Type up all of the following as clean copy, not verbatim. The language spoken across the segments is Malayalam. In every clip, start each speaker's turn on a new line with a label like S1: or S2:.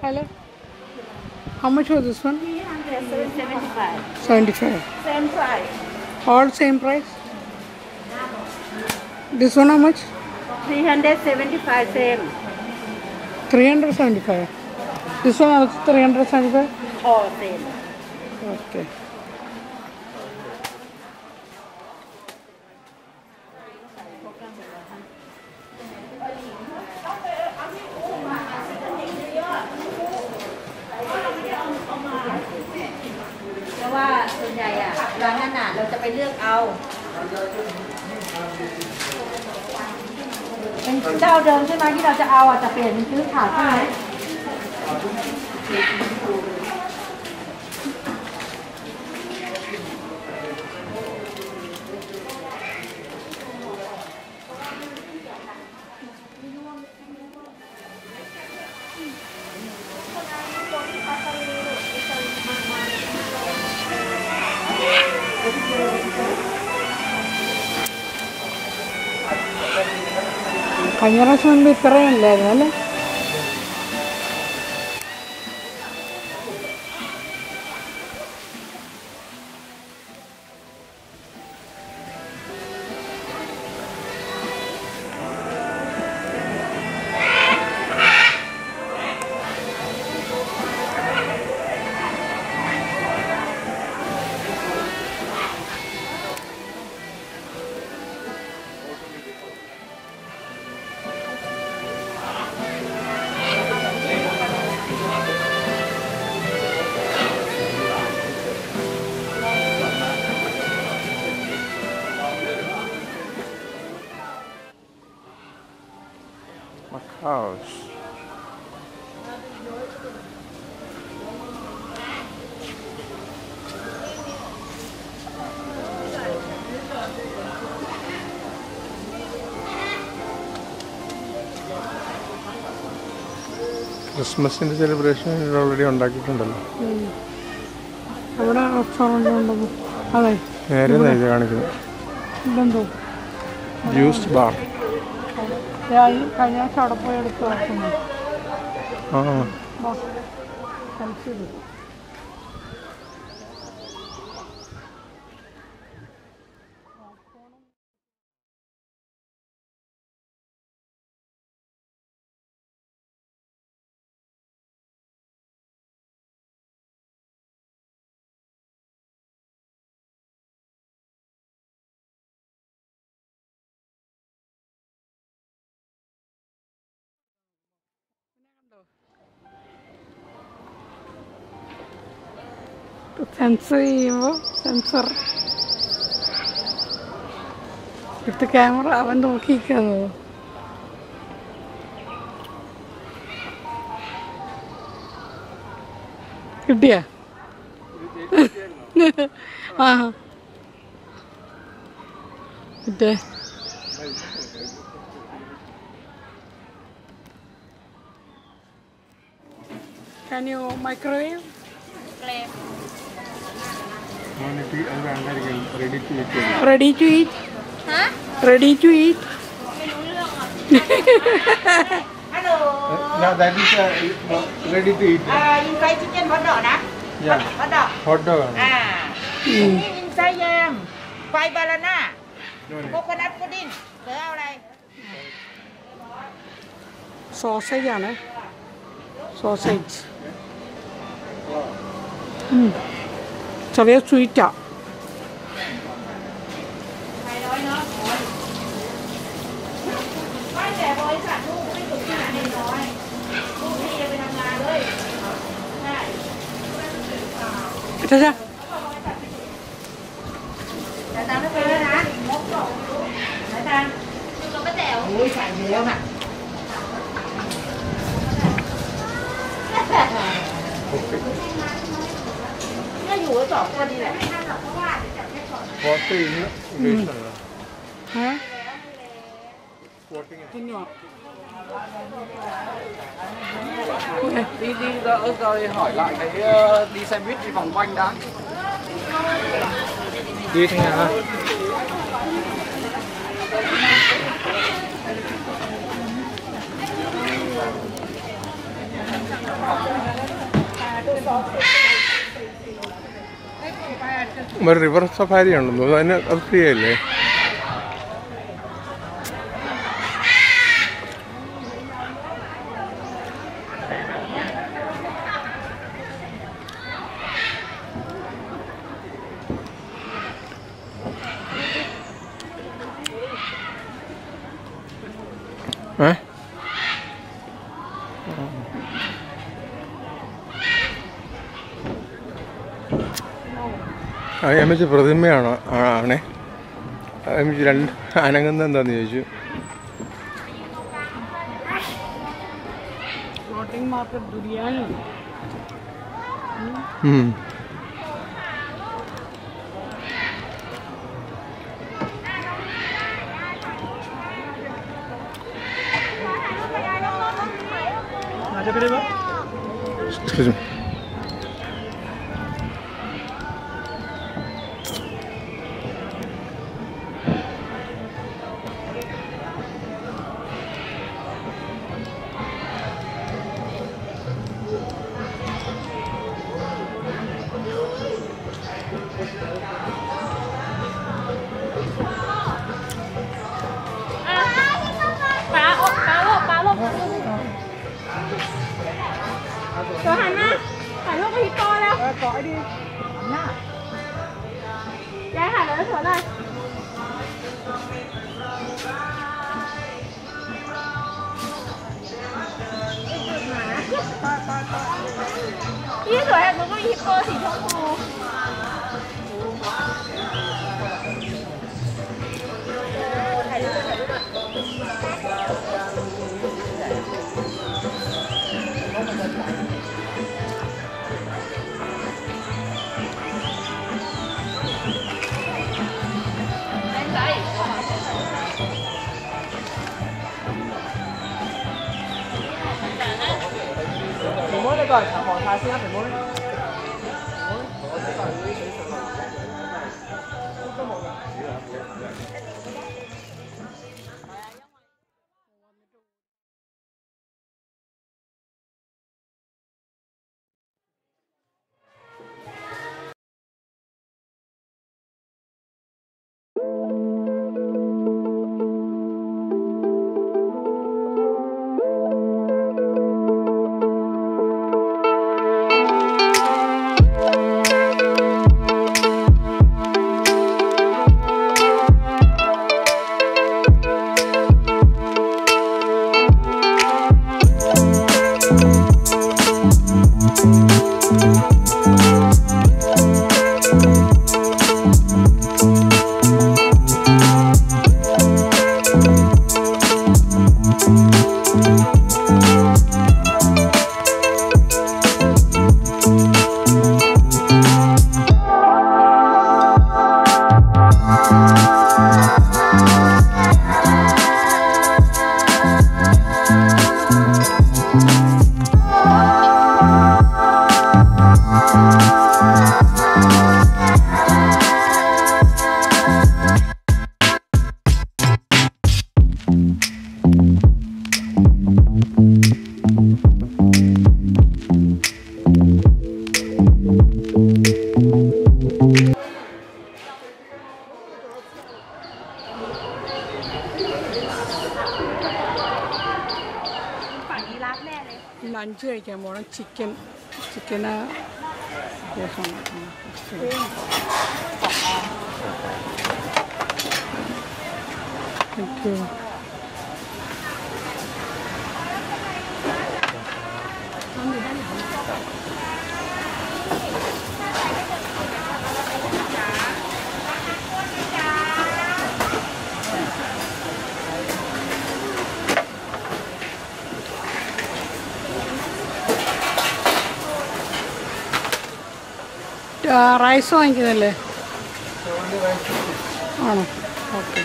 S1: Hello. How much was this one?
S2: 375.
S1: 75.
S2: Same price.
S1: All same price? This one how much?
S2: 375 same.
S1: 375. This one also 375?
S2: All same.
S1: Okay.
S2: เพราะว่าส่วนใหญ่อะร้านนั้นน่ะเราจะไปเลือกเอาเป็นเจ้าเดิมใช่ไหมที่เราจะเอาอ่ะจะเปลี่ยนเป็นซื้อขาดใช่ไหม
S1: കഴിഞ്ഞ പ്രാവശ്യം മുൻപ് ഇത്രയും ഇല്ലായിരുന്നു അല്ലേ?
S3: House. ക്രിസ്മസിന്റെ സെലിബ്രേഷൻ ഓൾറെഡി ഉണ്ടാക്കിയിട്ടുണ്ടല്ലോ.
S1: അവിടെ റെസ്റ്റോറൻറ്റ് ഉണ്ടോ? അതെ,
S3: നേരെ ഇത് കാണിക്കുന്നത്
S1: ഇതെന്തോ
S3: ജ്യൂസ് ബാർ.
S1: കഴിഞ്ഞ ആഴ്ച അവിടെ പോയി എടുത്ത് വെക്കുന്നു. ഹെൽപ്പ് ചെയ്തു. സെൻസർ ചെയ്യുമ്പോൾ സെൻസർ വിത്ത് ക്യാമറ അവൻ നോക്കിയിരിക്കുന്നത്. കിട്ടിയ ആ കിട്ടേ. Can you microwave? Ready to eat?
S2: Huh?
S1: Ready to eat?
S2: Hello.
S3: No, that is ready to eat.
S2: Inside chicken hot dog นะ
S3: Yeah.
S2: Hot dog.
S3: Hot dog.
S2: Ini inside yam. Fried banana. Coconut pudding. เหลือเอาอะไร
S1: Sausage ആണ്. Sausage. ചെറിയ സ്വീറ്റാ. ചാച്ചാ
S4: Rồi hỏi lại cái đi xe buýt đi vòng quanh đã.
S3: Đi thế nào? ഒരു റിവർ സഫാരി ഉണ്ടെന്ന് അതിന് അത് ഫ്രീ അല്ലേ? അമ്മച്ചി പ്രതിമയാണോ ആണേ? അമ്മച്ചി രണ്ട് അനങ്ങുന്ന എന്താന്ന് ചോദിച്ചു.
S1: Biryani
S3: Excuse me.
S5: Rồi Hành á, Hành lúc đi coi đâu.
S2: Gọi đi.
S5: Dạ Hành ở thử đây. Biết rồi em, nó có hippo thì không hồ.
S4: Bình mối đây coi, hỏi thái xin bình mối.
S1: Lunch കഴിക്കാൻ പോകണം. ചിക്കന് റൈസ് വാങ്ങിക്കുന്നില്ലേ? ആണോ? ഓക്കെ.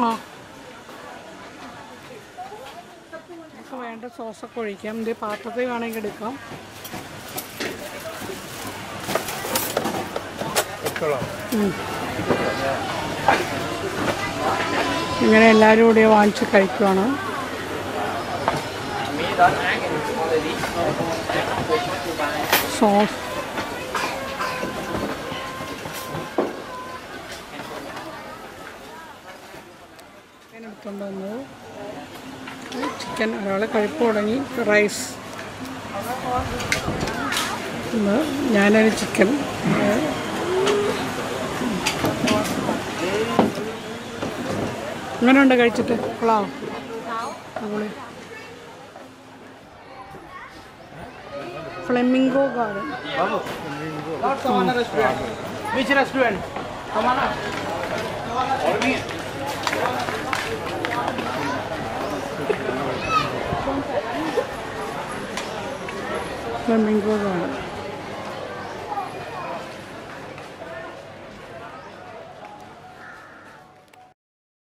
S1: ആ നമുക്ക് വേണ്ട സോസൊക്കെ ഒഴിക്കാം. ഇത് പാത്രത്തിൽ വേണമെങ്കിൽ എടുക്കാം. ഇങ്ങനെ എല്ലാവരും കൂടി വാങ്ങിച്ച് കഴിക്കുവാണ്. സോസ് ചിക്കൻ എടുത്തുകൊണ്ട് വന്നത് ചിക്കൻ ഒരാൾ കഴിപ്പ് തുടങ്ങി റൈസ് ഞാനൊരു ചിക്കൻ എങ്ങനെയുണ്ട് കഴിച്ചിട്ട് കൊള്ളാമോ അടിപൊളി flamingo garden
S4: Which restaurant? Kamana?
S1: Flamingo garden